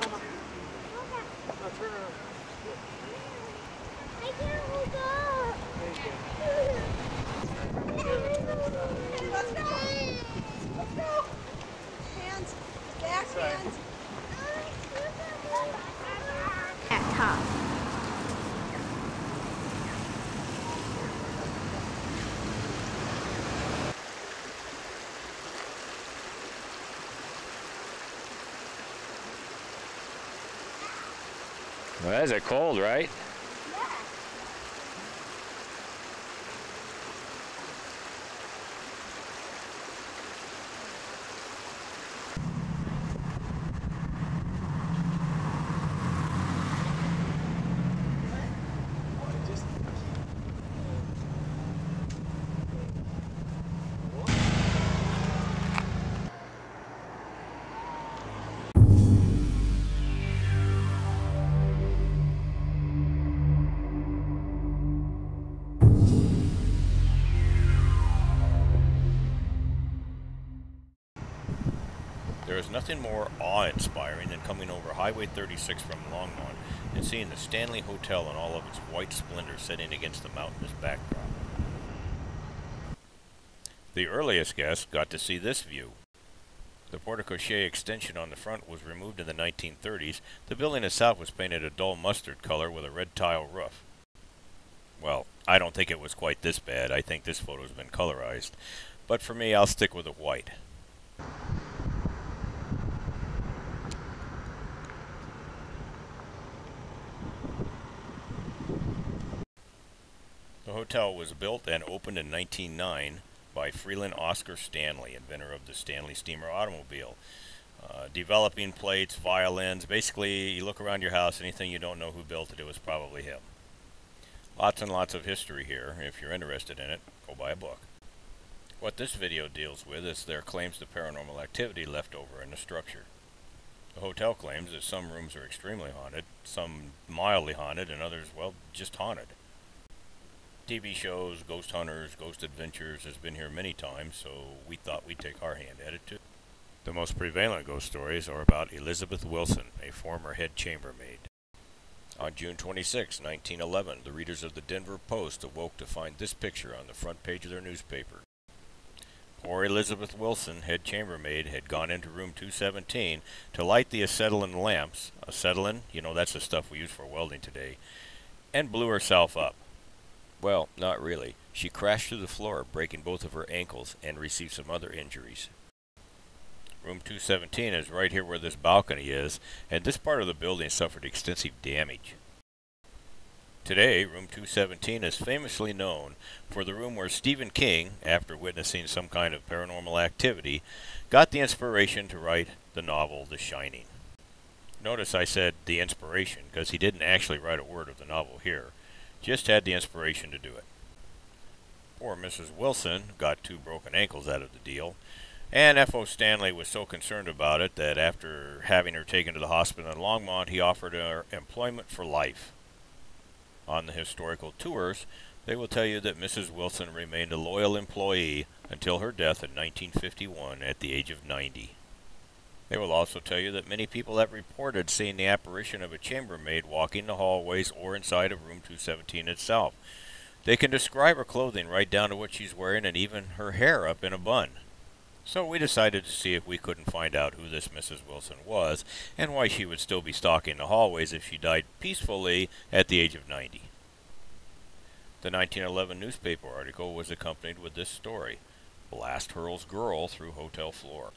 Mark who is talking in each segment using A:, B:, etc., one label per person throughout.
A: Mama. Now turn around.
B: I can't hold up.
A: There you go.
B: Let's go. Let's go. Hands. Back hands. At top.
C: Well, is it cold, right? There is nothing more awe-inspiring than coming over Highway 36 from Longmont and seeing the Stanley Hotel in all of its white splendor sitting against the mountainous backdrop. The earliest guests got to see this view. The porte-cochere extension on the front was removed in the 1930s. The building itself was painted a dull mustard color with a red tile roof. Well, I don't think it was quite this bad. I think this photo's been colorized. But for me, I'll stick with the white. The hotel was built and opened in 1909 by Freeland Oscar Stanley, inventor of the Stanley steamer automobile. Developing plates, violins, basically you look around your house, anything you don't know who built it, it was probably him. Lots and lots of history here. If you're interested in it, go buy a book. What this video deals with is their claims to paranormal activity left over in the structure. The hotel claims that some rooms are extremely haunted, some mildly haunted, and others, well, just haunted. TV shows, Ghost Hunters, Ghost Adventures has been here many times, so we thought we'd take our hand at it too. The most prevalent ghost stories are about Elizabeth Wilson, a former head chambermaid. On June 26, 1911, the readers of the Denver Post awoke to find this picture on the front page of their newspaper. Poor Elizabeth Wilson, head chambermaid, had gone into room 217 to light the acetylene lamps. Acetylene, you know, that's the stuff we use for welding today, and blew herself up. Well, not really. She crashed to the floor, breaking both of her ankles, and received some other injuries. Room 217 is right here where this balcony is, and this part of the building suffered extensive damage. Today, room 217 is famously known for the room where Stephen King, after witnessing some kind of paranormal activity, got the inspiration to write the novel The Shining. Notice I said the inspiration, because he didn't actually write a word of the novel here. Just had the inspiration to do it. Poor Mrs. Wilson got 2 broken ankles out of the deal, and F.O. Stanley was so concerned about it that after having her taken to the hospital in Longmont, he offered her employment for life. On the historical tours, they will tell you that Mrs. Wilson remained a loyal employee until her death in 1951 at the age of 90. They will also tell you that many people have reported seeing the apparition of a chambermaid walking the hallways or inside of room 217 itself. They can describe her clothing right down to what she's wearing and even her hair up in a bun. So we decided to see if we couldn't find out who this Mrs. Wilson was and why she would still be stalking the hallways if she died peacefully at the age of 90. The 1911 newspaper article was accompanied with this story: Blast hurls girl through hotel floor.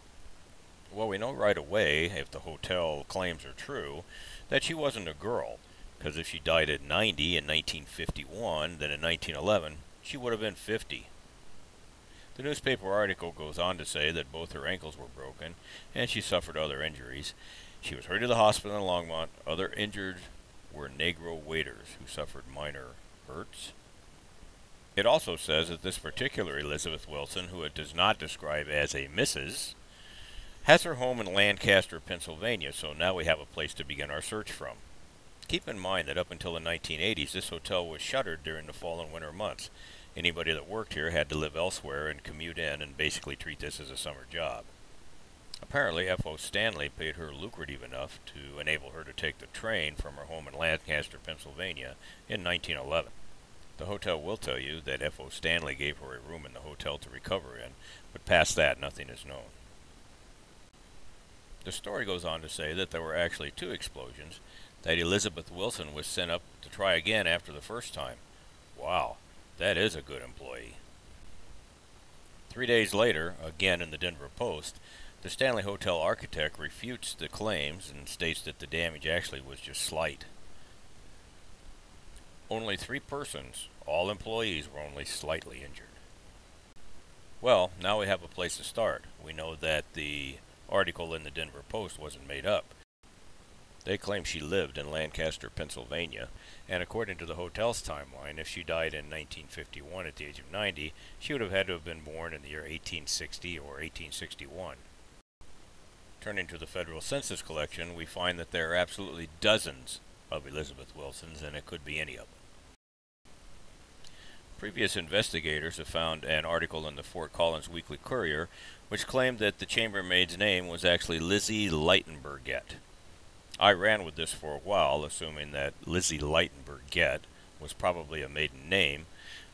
C: Well, we know right away, if the hotel claims are true, that she wasn't a girl, because if she died at 90 in 1951, then in 1911, she would have been 50. The newspaper article goes on to say that both her ankles were broken, and she suffered other injuries. She was hurried to the hospital in Longmont. Other injured were Negro waiters who suffered minor hurts. It also says that this particular Elizabeth Wilson, who it does not describe as a Mrs., has her home in Lancaster, Pennsylvania, so now we have a place to begin our search from. Keep in mind that up until the 1980s, this hotel was shuttered during the fall and winter months. Anybody that worked here had to live elsewhere and commute in and basically treat this as a summer job. Apparently, F.O. Stanley paid her lucrative enough to enable her to take the train from her home in Lancaster, Pennsylvania in 1911. The hotel will tell you that F.O. Stanley gave her a room in the hotel to recover in, but past that, nothing is known. The story goes on to say that there were actually 2 explosions, that Elizabeth Wilson was sent up to try again after the first time. Wow, that is a good employee. 3 days later, again in the Denver Post, the Stanley Hotel architect refutes the claims and states that the damage actually was just slight. Only 3 persons, all employees, were only slightly injured. Well, now we have a place to start. We know that the article in the Denver Post wasn't made up. They claim she lived in Lancaster, Pennsylvania, and according to the hotel's timeline, if she died in 1951 at the age of 90, she would have had to have been born in the year 1860 or 1861. Turning to the federal census collection, we find that there are absolutely dozens of Elizabeth Wilsons, and it could be any of them. Previous investigators have found an article in the Fort Collins Weekly Courier which claimed that the chambermaid's name was actually Lizzie Leitenberget. I ran with this for a while, assuming that Lizzie Leitenberget was probably a maiden name,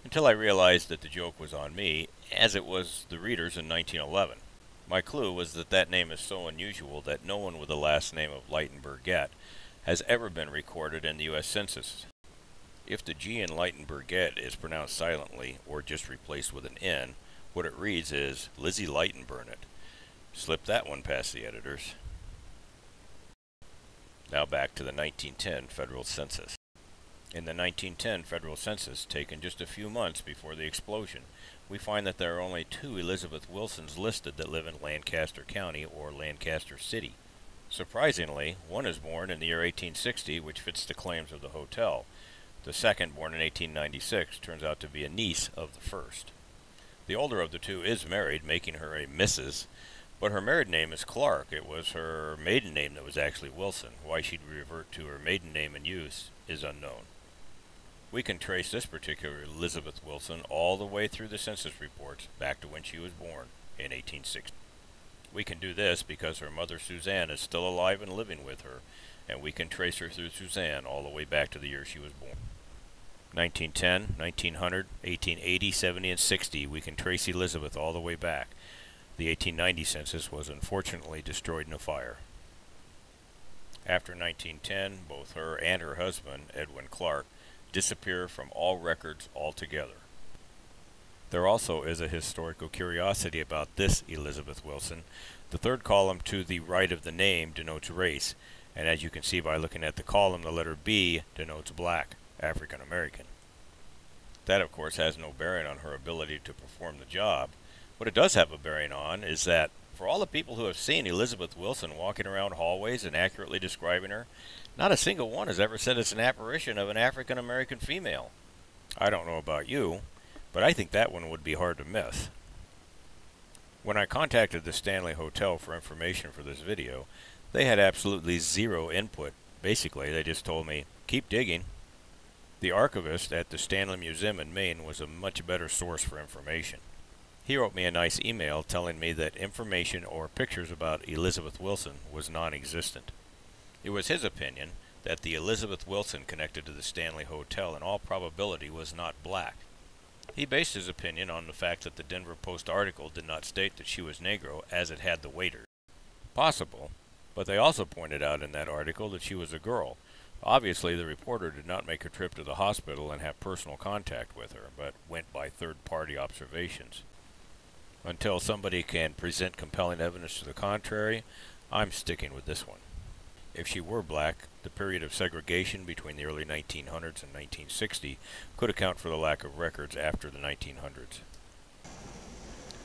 C: until I realized that the joke was on me, as it was the readers in 1911. My clue was that that name is so unusual that no one with the last name of Leitenberget has ever been recorded in the U.S. Census. If the G in Leitenberget is pronounced silently or just replaced with an N, what it reads is Lizzie Leitenbernet. Slip that one past the editors. Now back to the 1910 federal census. In the 1910 federal census, taken just a few months before the explosion, we find that there are only 2 Elizabeth Wilsons listed that live in Lancaster County or Lancaster City. Surprisingly, one is born in the year 1860, which fits the claims of the hotel. The second, born in 1896, turns out to be a niece of the first. The older of the 2 is married, making her a Mrs., but her married name is Clark. It was her maiden name that was actually Wilson. Why she'd revert to her maiden name in use is unknown. We can trace this particular Elizabeth Wilson all the way through the census reports back to when she was born in 1860. We can do this because her mother Suzanne is still alive and living with her, and we can trace her through Suzanne all the way back to the year she was born. 1910, 1900, 1880, 70, and 60, we can trace Elizabeth all the way back. The 1890 census was unfortunately destroyed in a fire. After 1910, both her and her husband, Edwin Clark, disappear from all records altogether. There also is a historical curiosity about this Elizabeth Wilson. The third column to the right of the name denotes race, and as you can see by looking at the column, the letter B denotes black, African American. That, of course, has no bearing on her ability to perform the job. What it does have a bearing on is that for all the people who have seen Elizabeth Wilson walking around hallways and accurately describing her, not a single one has ever said it's an apparition of an African American female. I don't know about you, but I think that one would be hard to miss. When I contacted the Stanley Hotel for information for this video, they had absolutely zero input. Basically, they just told me, keep digging. The archivist at the Stanley Museum in Maine was a much better source for information. He wrote me a nice email telling me that information or pictures about Elizabeth Wilson was non-existent. It was his opinion that the Elizabeth Wilson connected to the Stanley Hotel in all probability was not black. He based his opinion on the fact that the Denver Post article did not state that she was Negro as it had the waiters. Possible, but they also pointed out in that article that she was a girl. Obviously, the reporter did not make a trip to the hospital and have personal contact with her, but went by third-party observations. Until somebody can present compelling evidence to the contrary, I'm sticking with this one. If she were black, the period of segregation between the early 1900s and 1960 could account for the lack of records after the 1900s.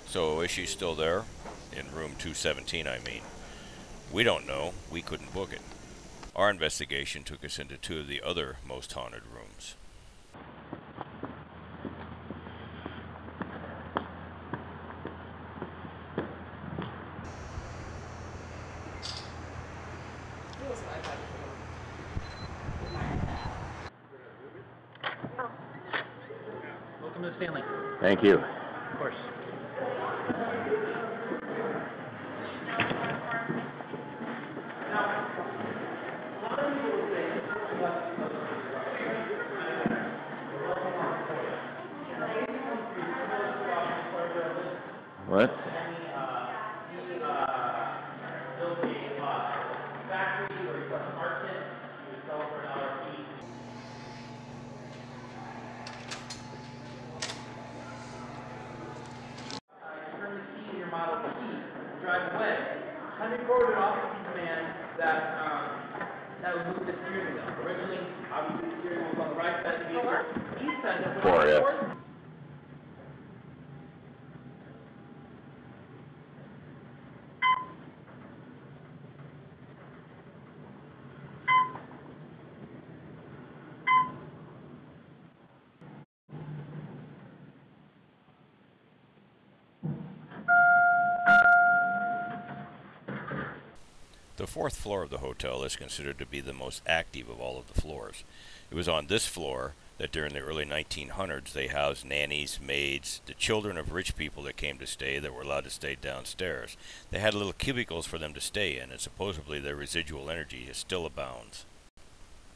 C: So is she still there? In room 217, I mean. We don't know. We couldn't book it. Our investigation took us into 2 of the other most haunted rooms.
D: Welcome to Stanley.
C: Thank you.
D: Of course.
E: For you.
C: The fourth floor of the hotel is considered to be the most active of all of the floors. It was on this floor that during the early 1900s they housed nannies, maids, the children of rich people that came to stay that were allowed to stay downstairs. They had little cubicles for them to stay in, and supposedly their residual energy still abounds.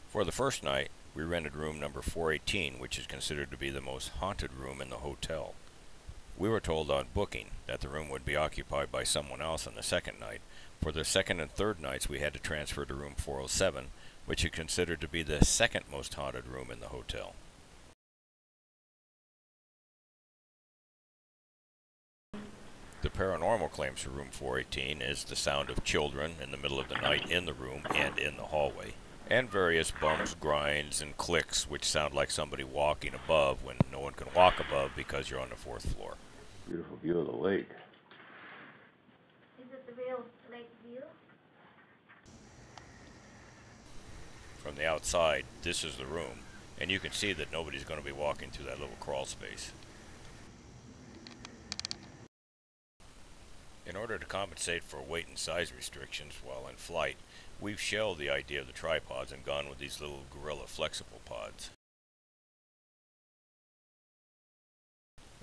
C: For the first night, we rented room number 418, which is considered to be the most haunted room in the hotel. We were told on booking that the room would be occupied by someone else on the second night. For the second and third nights, we had to transfer to room 407, which is considered to be the second most haunted room in the hotel. The paranormal claims for room 418 is the sound of children in the middle of the night in the room and in the hallway, and various bumps, grinds, and clicks which sound like somebody walking above when no one can walk above because you're on the fourth floor.
E: Beautiful view of the lake.
A: Is it the real lake view?
C: From the outside, this is the room, and you can see that nobody's going to be walking through that little crawl space. In order to compensate for weight and size restrictions while in flight, we've shelved the idea of the tripods and gone with these little gorilla flexible pods.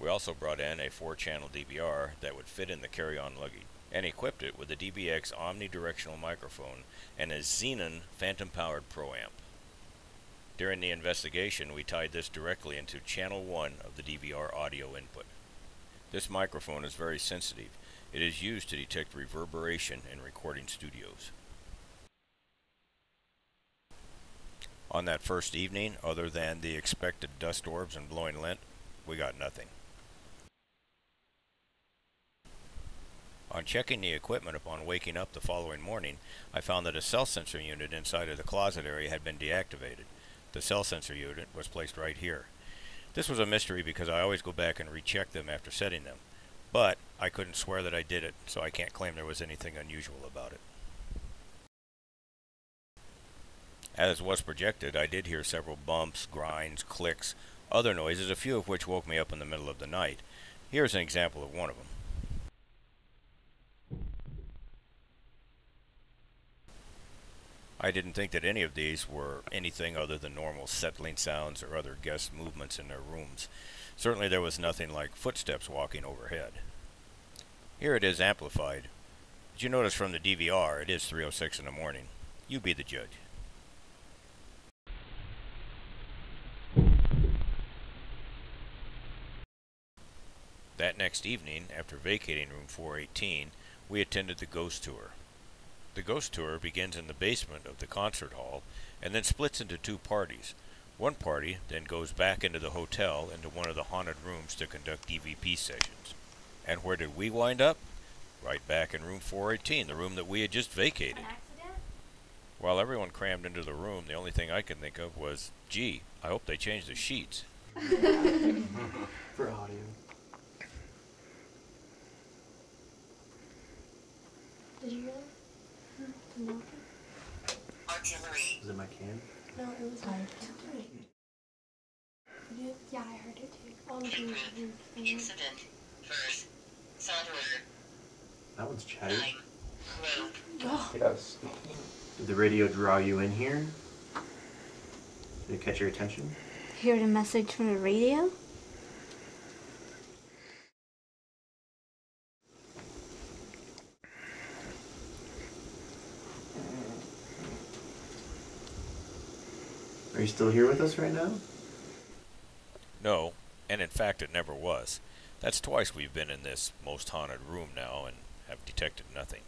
C: We also brought in a 4-channel DVR that would fit in the carry-on luggage, and equipped it with a DBX omnidirectional microphone and a Xenon phantom-powered Pro-amp. During the investigation, we tied this directly into channel 1 of the DVR audio input. This microphone is very sensitive. It is used to detect reverberation in recording studios. On that first evening, other than the expected dust orbs and blowing lint, we got nothing. On checking the equipment upon waking up the following morning, I found that a cell sensor unit inside of the closet area had been deactivated. The cell sensor unit was placed right here. This was a mystery because I always go back and recheck them after setting them, but I couldn't swear that I did it, so I can't claim there was anything unusual about it. As was projected, I did hear several bumps, grinds, clicks, other noises, a few of which woke me up in the middle of the night. Here's an example of one of them. I didn't think that any of these were anything other than normal settling sounds or other guest movements in their rooms. Certainly there was nothing like footsteps walking overhead. Here it is amplified. As you notice from the DVR, it is 3:06 in the morning. You be the judge. That next evening, after vacating room 418, we attended the ghost tour. The ghost tour begins in the basement of the concert hall and then splits into 2 parties. One party then goes back into the hotel into one of the haunted rooms to conduct DVP sessions. And where did we wind up? Right back in room 418, the room that we had just vacated.
A: An accident?
C: While everyone crammed into the room, the only thing I could think of was, gee, I hope they changed the sheets.
F: For audio.
B: Did you hear that? The knocking?
G: Artillery.
F: Is it my can?
B: No, it was like artillery. Did you? Yeah, I heard it too. On the roof.
G: Incident. First. Solderer.
F: That one's chatty.
G: 9. Rope.
B: Oh,
E: Yes.
F: Did the radio draw you in here? Did it catch your attention?
B: heard a message from the radio?
F: Are you still here with us right now?
C: No, and in fact it never was. That's twice we've been in this most haunted room now and have detected nothing.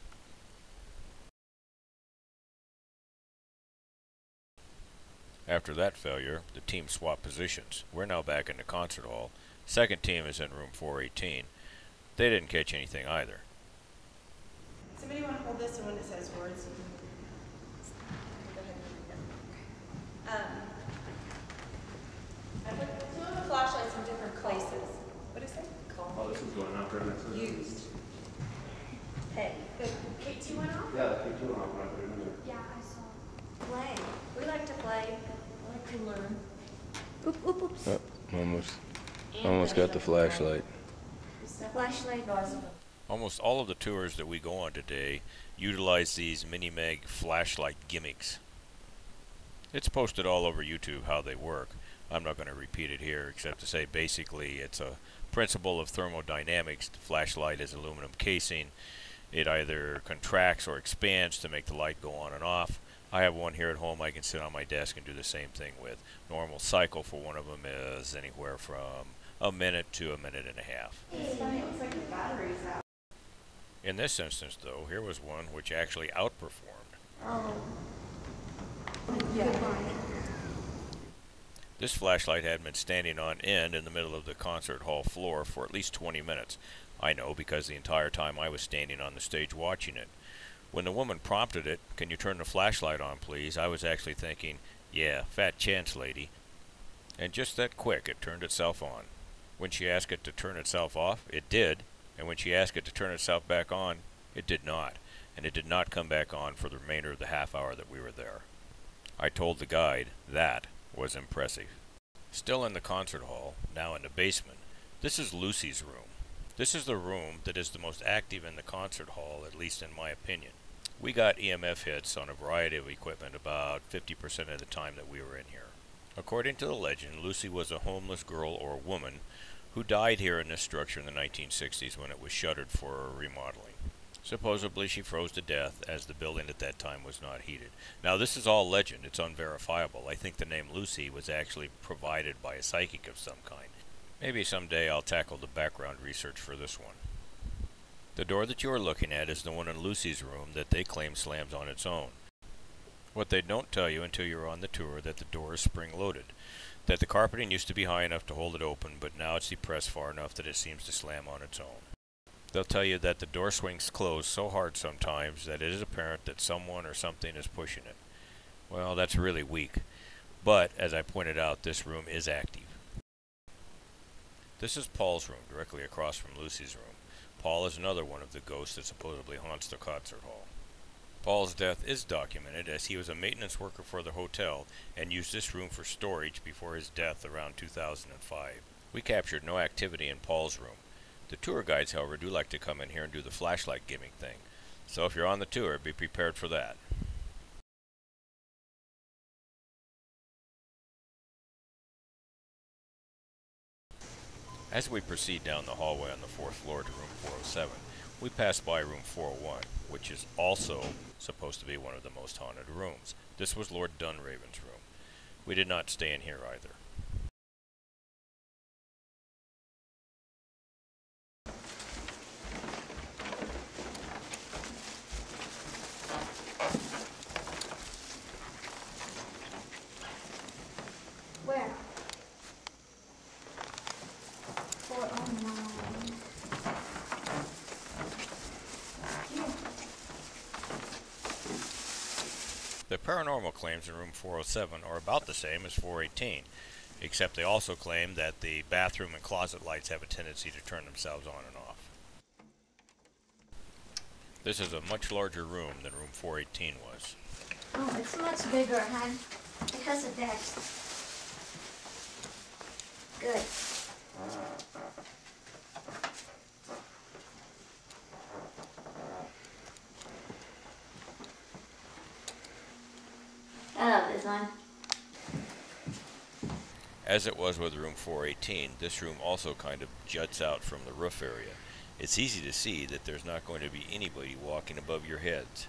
C: After that failure, the team swapped positions. We're now back in the concert hall. Second team is in room 418. They didn't catch anything either.
H: Somebody want to hold this one that says words? Go ahead and read it. I put
B: Oop, oop, oops.
E: Oh, almost got the flashlight.
B: Flashlight.
C: Almost all of the tours that we go on today utilize these mini-meg flashlight gimmicks. It's posted all over YouTube how they work. I'm not going to repeat it here except to say basically it's a principle of thermodynamics. The flashlight is aluminum casing. It either contracts or expands to make the light go on and off. I have one here at home I can sit on my desk and do the same thing with. Normal cycle for one of them is anywhere from a minute to a minute and a half.
H: It's funny, it looks like the battery's out.
C: In this instance though, here was one which actually outperformed.
B: Oh.
H: Yeah.
C: This flashlight had been standing on end in the middle of the concert hall floor for at least 20 minutes. I know because the entire time I was standing on the stage watching it. When the woman prompted it, "Can you turn the flashlight on, please?" I was actually thinking, yeah, fat chance, lady. And just that quick, it turned itself on. When she asked it to turn itself off, it did. And when she asked it to turn itself back on, it did not. And it did not come back on for the remainder of the half hour that we were there. I told the guide that was impressive. Still in the concert hall, now in the basement, this is Lucy's room. This is the room that is the most active in the concert hall, at least in my opinion. We got EMF hits on a variety of equipment about 50% of the time that we were in here. According to the legend, Lucy was a homeless girl or woman who died here in this structure in the 1960s when it was shuttered for remodeling. Supposedly she froze to death as the building at that time was not heated. Now this is all legend, it's unverifiable. I think the name Lucy was actually provided by a psychic of some kind. Maybe someday I'll tackle the background research for this one. The door that you are looking at is the one in Lucy's room that they claim slams on its own. What they don't tell you until you're on the tour that the door is spring-loaded, that the carpeting used to be high enough to hold it open, but now it's depressed far enough that it seems to slam on its own. They'll tell you that the door swings closed so hard sometimes that it is apparent that someone or something is pushing it. Well, that's really weak. But, as I pointed out, this room is active. This is Paul's room, directly across from Lucy's room. Paul is another one of the ghosts that supposedly haunts the concert hall. Paul's death is documented as he was a maintenance worker for the hotel and used this room for storage before his death around 2005. We captured no activity in Paul's room. The tour guides, however, do like to come in here and do the flashlight gimmick thing. So if you're on the tour, be prepared for that. As we proceed down the hallway on the 4th floor to room 407, we pass by room 401, which is also supposed to be one of the most haunted rooms. This was Lord Dunraven's room. We did not stay in here either.
B: Where? 409.
C: The paranormal claims in room 407 are about the same as 418, except they also claim that the bathroom and closet lights have a tendency to turn themselves on and off. This is a much larger room than room 418 was.
A: Oh, it's much bigger, hon. It has a desk. Good. I love this one.
C: As it was with room 418, this room also kind of juts out from the roof area. It's easy to see that there's not going to be anybody walking above your heads.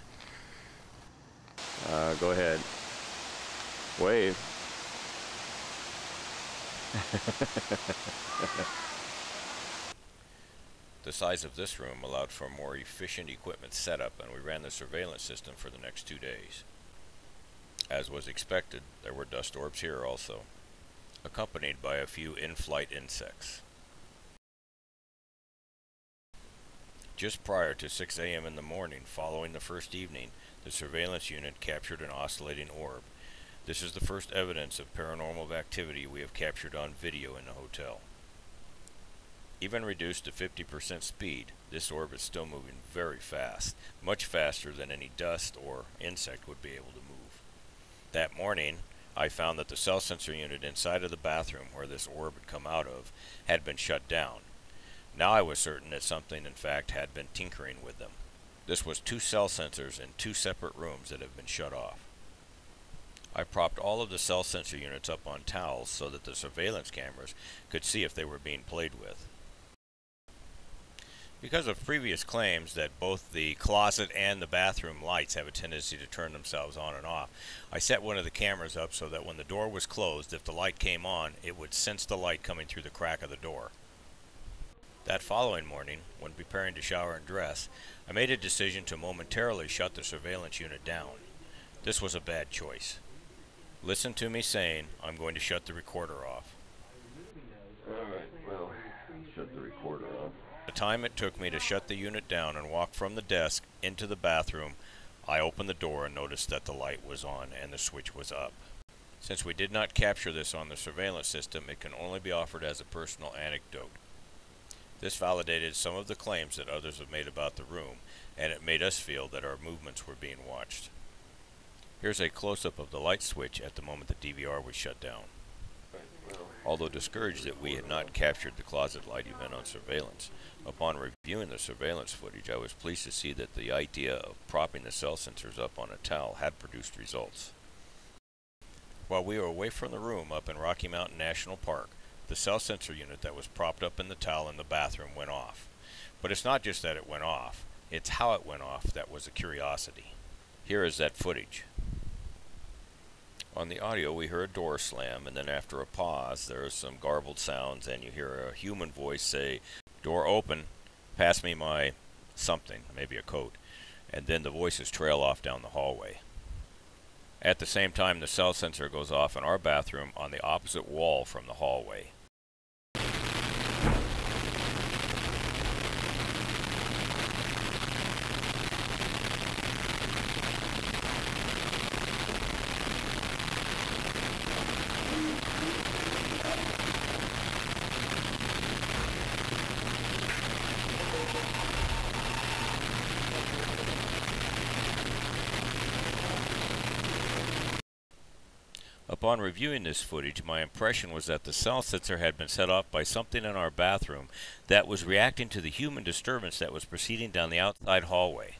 E: Go ahead. Wave.
C: The size of this room allowed for more efficient equipment setup, and we ran the surveillance system for the next 2 days. As was expected, there were dust orbs here also, accompanied by a few in-flight insects. Just prior to 6 a.m. in the morning, following the first evening, the surveillance unit captured an oscillating orb. This is the first evidence of paranormal activity we have captured on video in the hotel. Even reduced to 50% speed, this orb is still moving very fast, much faster than any dust or insect would be able to move. That morning, I found that the cell sensor unit inside of the bathroom where this orb had come out of had been shut down. Now I was certain that something in fact had been tinkering with them. This was 2 cell sensors in 2 separate rooms that had been shut off. I propped all of the cell sensor units up on towels so that the surveillance cameras could see if they were being played with. Because of previous claims that both the closet and the bathroom lights have a tendency to turn themselves on and off, I set one of the cameras up so that when the door was closed, if the light came on, it would sense the light coming through the crack of the door. That following morning, when preparing to shower and dress, I made a decision to momentarily shut the surveillance unit down. This was a bad choice. Listen to me saying, I'm going to shut the recorder off.
E: Alright, well, shut the recorder off.
C: The time it took me to shut the unit down and walk from the desk into the bathroom, I opened the door and noticed that the light was on and the switch was up. Since we did not capture this on the surveillance system, it can only be offered as a personal anecdote. This validated some of the claims that others have made about the room, and it made us feel that our movements were being watched. Here's a close-up of the light switch at the moment the DVR was shut down. Although discouraged that we had not captured the closet light event on surveillance, upon reviewing the surveillance footage, I was pleased to see that the idea of propping the cell sensors up on a towel had produced results. While we were away from the room up in Rocky Mountain National Park, the cell sensor unit that was propped up in the towel in the bathroom went off. But it's not just that it went off, it's how it went off that was a curiosity. Here is that footage. On the audio we hear a door slam, and then after a pause there are some garbled sounds and you hear a human voice say, "Door open, pass me my something," maybe a coat, and then the voices trail off down the hallway. At the same time the cell sensor goes off in our bathroom on the opposite wall from the hallway. Upon reviewing this footage, my impression was that the cell sensor had been set off by something in our bathroom that was reacting to the human disturbance that was proceeding down the outside hallway.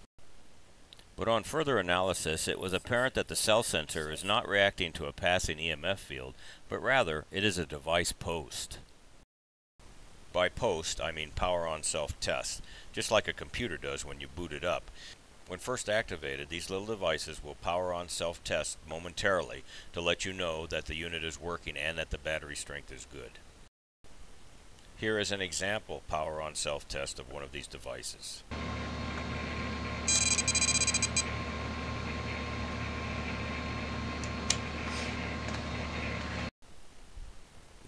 C: But on further analysis, it was apparent that the cell sensor is not reacting to a passing EMF field, but rather it is a device post. By post, I mean power on self-test, just like a computer does when you boot it up. When first activated, these little devices will power on self-test momentarily to let you know that the unit is working and that the battery strength is good. Here is an example power on self-test of one of these devices.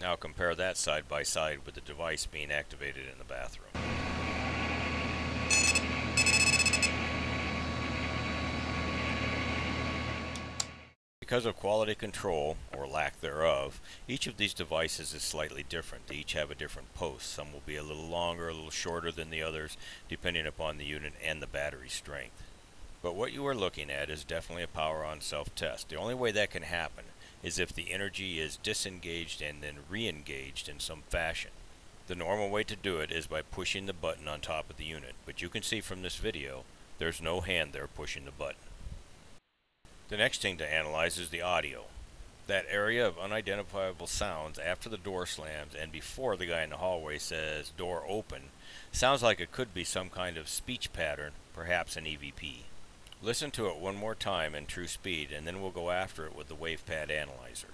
C: Now compare that side by side with the device being activated in the bathroom. Because of quality control, or lack thereof, each of these devices is slightly different. They each have a different post. Some will be a little longer, a little shorter than the others, depending upon the unit and the battery strength. But what you are looking at is definitely a power on self-test. The only way that can happen is if the energy is disengaged and then re-engaged in some fashion. The normal way to do it is by pushing the button on top of the unit, but you can see from this video, there's no hand there pushing the button. The next thing to analyze is the audio. That area of unidentifiable sounds after the door slams and before the guy in the hallway says "door open" sounds like it could be some kind of speech pattern, perhaps an EVP. Listen to it one more time in true speed and then we'll go after it with the WavePad analyzer.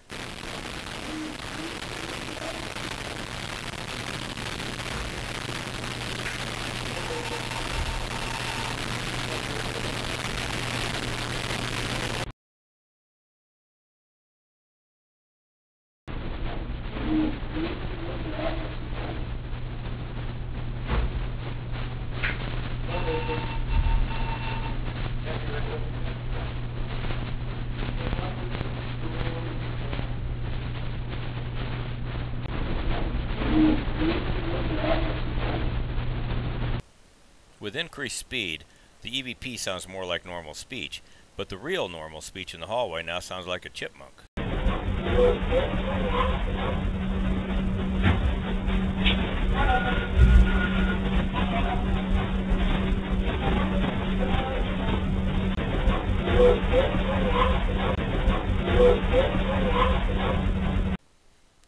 C: With increased speed, the EVP sounds more like normal speech, but the real normal speech in the hallway now sounds like a chipmunk.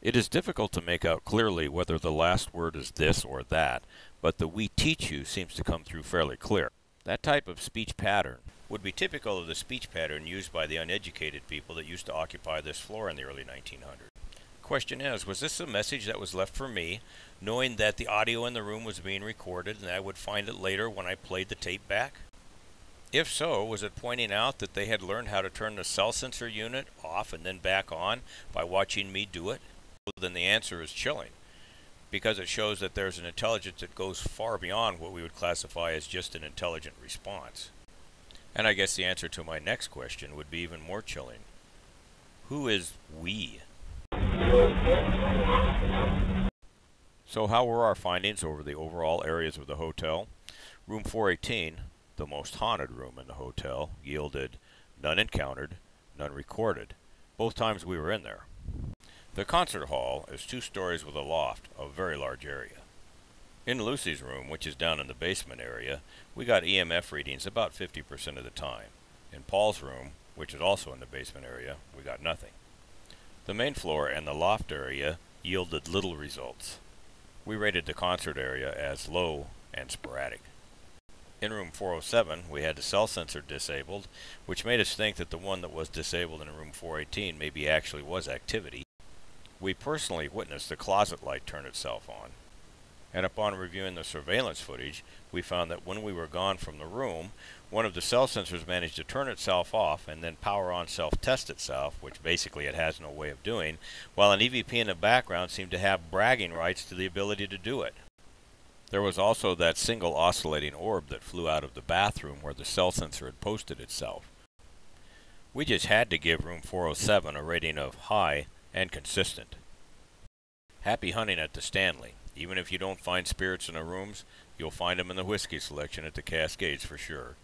C: It is difficult to make out clearly whether the last word is this or that, but the "we teach you" seems to come through fairly clear. That type of speech pattern would be typical of the speech pattern used by the uneducated people that used to occupy this floor in the early 1900s. Question is, was this a message that was left for me, knowing that the audio in the room was being recorded and I would find it later when I played the tape back? If so, was it pointing out that they had learned how to turn the cell sensor unit off and then back on by watching me do it? Then the answer is chilling, because it shows that there's an intelligence that goes far beyond what we would classify as just an intelligent response. And I guess the answer to my next question would be even more chilling. Who is we? So how were our findings over the overall areas of the hotel? Room 418, the most haunted room in the hotel, yielded none encountered, none recorded, both times we were in there. The concert hall is 2 stories with a loft, a very large area. In Lucy's room, which is down in the basement area, we got EMF readings about 50% of the time. In Paul's room, which is also in the basement area, we got nothing. The main floor and the loft area yielded little results. We rated the concert area as low and sporadic. In room 407, we had the cell sensor disabled, which made us think that the one that was disabled in room 418 maybe actually was activity. We personally witnessed the closet light turn itself on, and upon reviewing the surveillance footage, we found that when we were gone from the room, one of the cell sensors managed to turn itself off and then power on self-test itself, which basically it has no way of doing, while an EVP in the background seemed to have bragging rights to the ability to do it. There was also that single oscillating orb that flew out of the bathroom where the cell sensor had posted itself. We just had to give room 407 a rating of high and consistent. Happy hunting at the Stanley. Even if you don't find spirits in the rooms, you'll find them in the whiskey selection at the Cascades for sure.